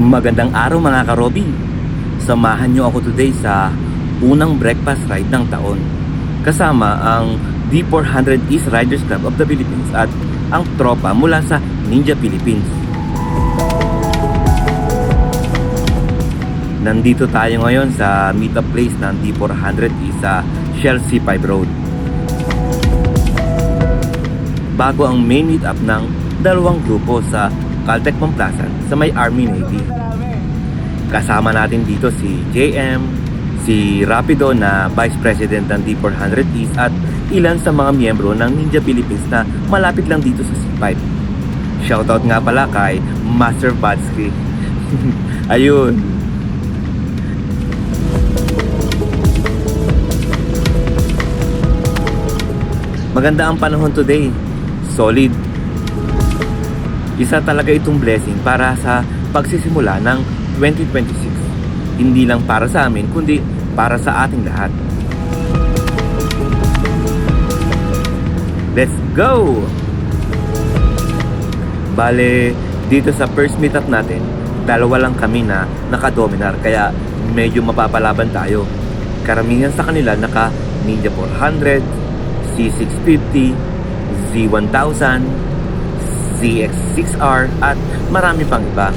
Magandang araw mga karobin. Samahan nyo ako today sa unang breakfast ride ng taon. Kasama ang D400 East Riders Club of the Philippines at ang tropa mula sa Ninja Philippines. Nandito tayo ngayon sa meetup place ng D400 East sa Shell C5 Road. Bago ang main meetup ng dalawang grupo sa Caltech Pamplasan sa may Army Navy. Kasama natin dito si JM, si Rapido na Vice President ng D400 East at ilan sa mga miyembro ng Ninja Philippines na malapit lang dito sa C5. Shoutout nga pala kay Master Badsky. Ayun. Maganda ang panahon today. Solid. Isa talaga itong blessing para sa pagsisimula ng 2026. Hindi lang para sa amin, kundi para sa ating lahat. Let's go! Bale, dito sa first meetup natin, dalawa lang kami na naka-dominar, kaya medyo mapapalaban tayo. Karamihan sa kanila naka Ninja 400, C650, Z1000, ZX6R at marami pang iba.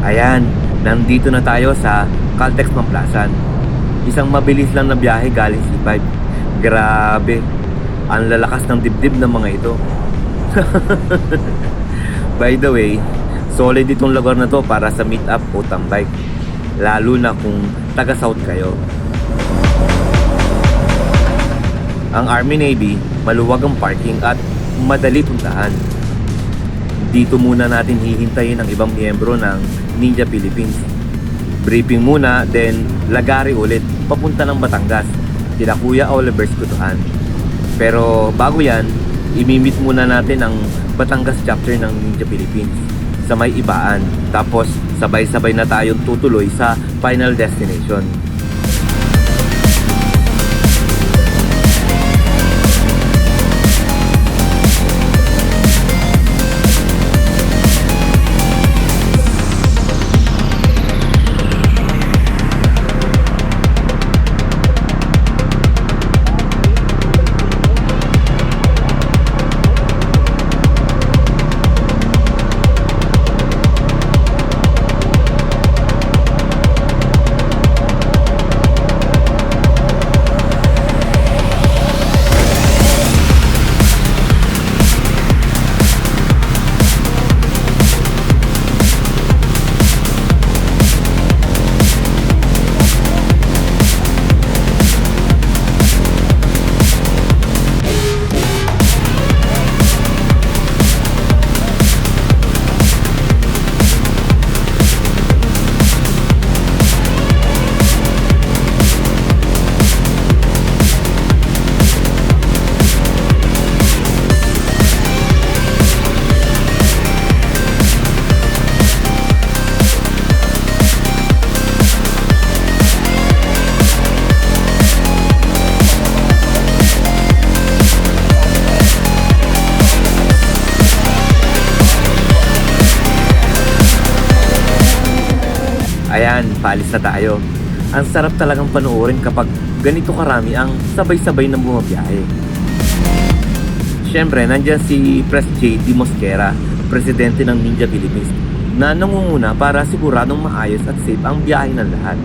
Ayan, nandito na tayo sa Caltech Pamplasan. Isang mabilis lang na biyahe galing C5. Grabe, ang lalakas ng dibdib ng mga ito. By the way, solid itong lugar na to para sa meet-up o tambay. Lalo na kung taga-south kayo. Ang Army Navy, maluwag ang parking at madali puntahan. Dito muna natin hihintayin ang ibang miyembro ng Ninja Philippines. Briefing muna, then lagari ulit papunta ng Batangas, sila Kuya Oliver's Kutuhan. Pero bago yan, imimit muna natin ang Batangas chapter ng Ninja Philippines sa may Ibaan. Tapos sabay-sabay na tayong tutuloy sa final destination. Ayan, paalis na tayo. Ang sarap talagang panoorin kapag ganito karami ang sabay-sabay na bumabiyahe. Siyempre, nandyan si Pres JD Mosquera, presidente ng Ninja Philippines, na nangunguna para siguradong maayos at safe ang biyahe ng lahat.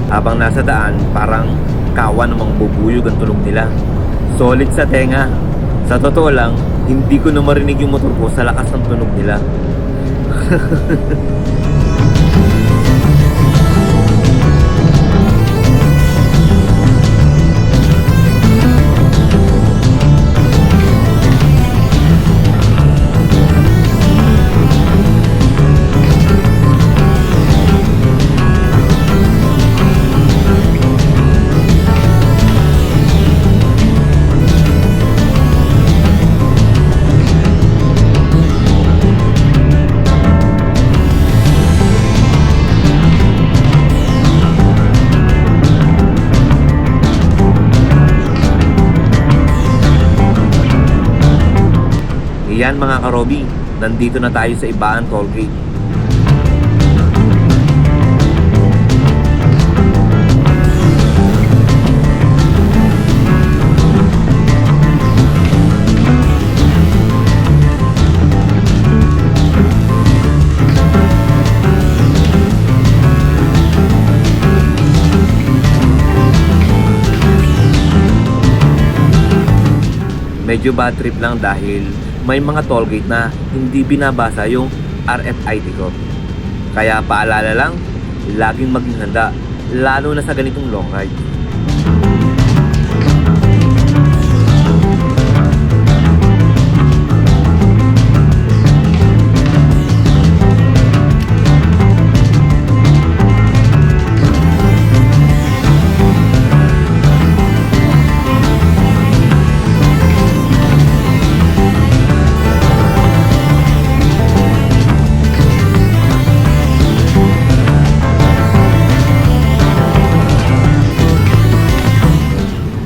Habang nasa daan, parang kawa namang bubuyog ang tulog nila. Solid sa tenga. Sa totoo lang, hindi ko na marinig yung motor ko sa lakas ng tunog nila. Yan mga karobi, nandito na tayo sa Ibaan Tollgate. Medyo bad trip lang dahil may mga tollgate na hindi binabasa yung RFID ko. Kaya paalala lang, laging maging handa, lalo na sa ganitong long ride.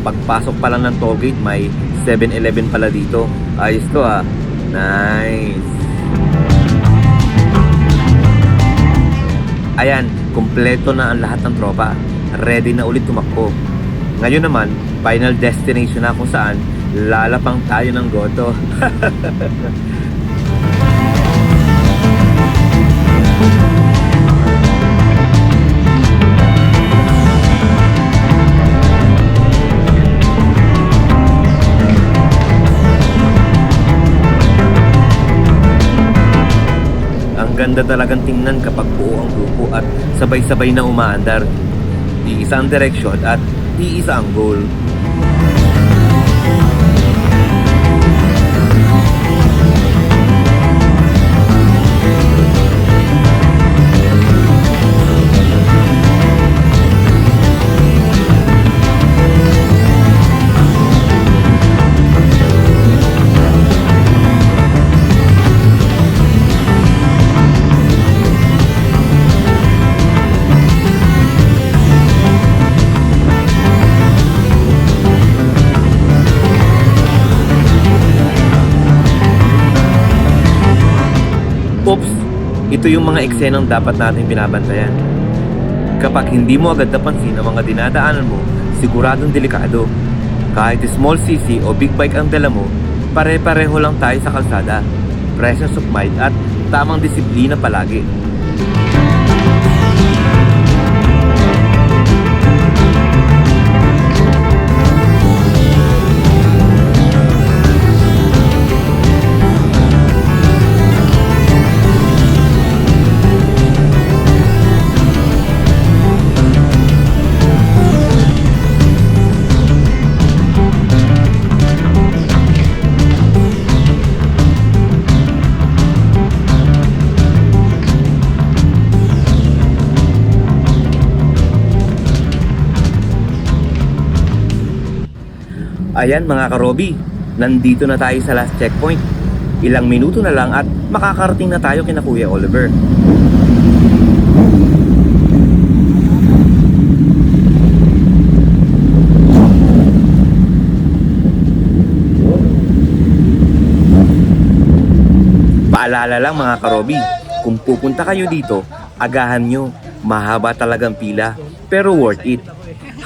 Pagpasok pa lang ng tollgate, may 7-Eleven pala dito. Ayos to ah. Nice. Ayan, kumpleto na ang lahat ng tropa. Ready na ulit tumakbo. Ngayon naman, final destination na kung saan lalapang tayo ng goto. Ganda talagang tingnan kapag buo ang grupo at sabay-sabay na umaandar. Iisa ang direksyon at iisa ang goal. Ito yung mga eksenang dapat natin binabantayan. Kapag hindi mo agad napansin ang mga dinadaanan mo, siguradong delikado. Kahit small CC o big bike ang dala mo, pare-pareho lang tayo sa kalsada. Presence of mind at tamang disiplina palagi. Ayan mga karobi, nandito na tayo sa last checkpoint. Ilang minuto na lang at makakarating na tayo kina Kuya Oliver. Paalala lang mga karobi, kung pupunta kayo dito, agahan nyo. Mahaba talagang pila, pero worth it.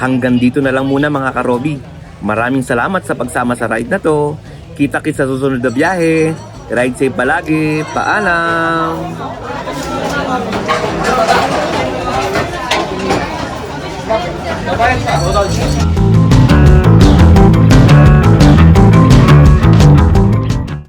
Hanggang dito na lang muna mga karobi. Maraming salamat sa pagsama sa ride na to. Kita-kits sa susunod na biyahe. Ride safe palagi. Paalam!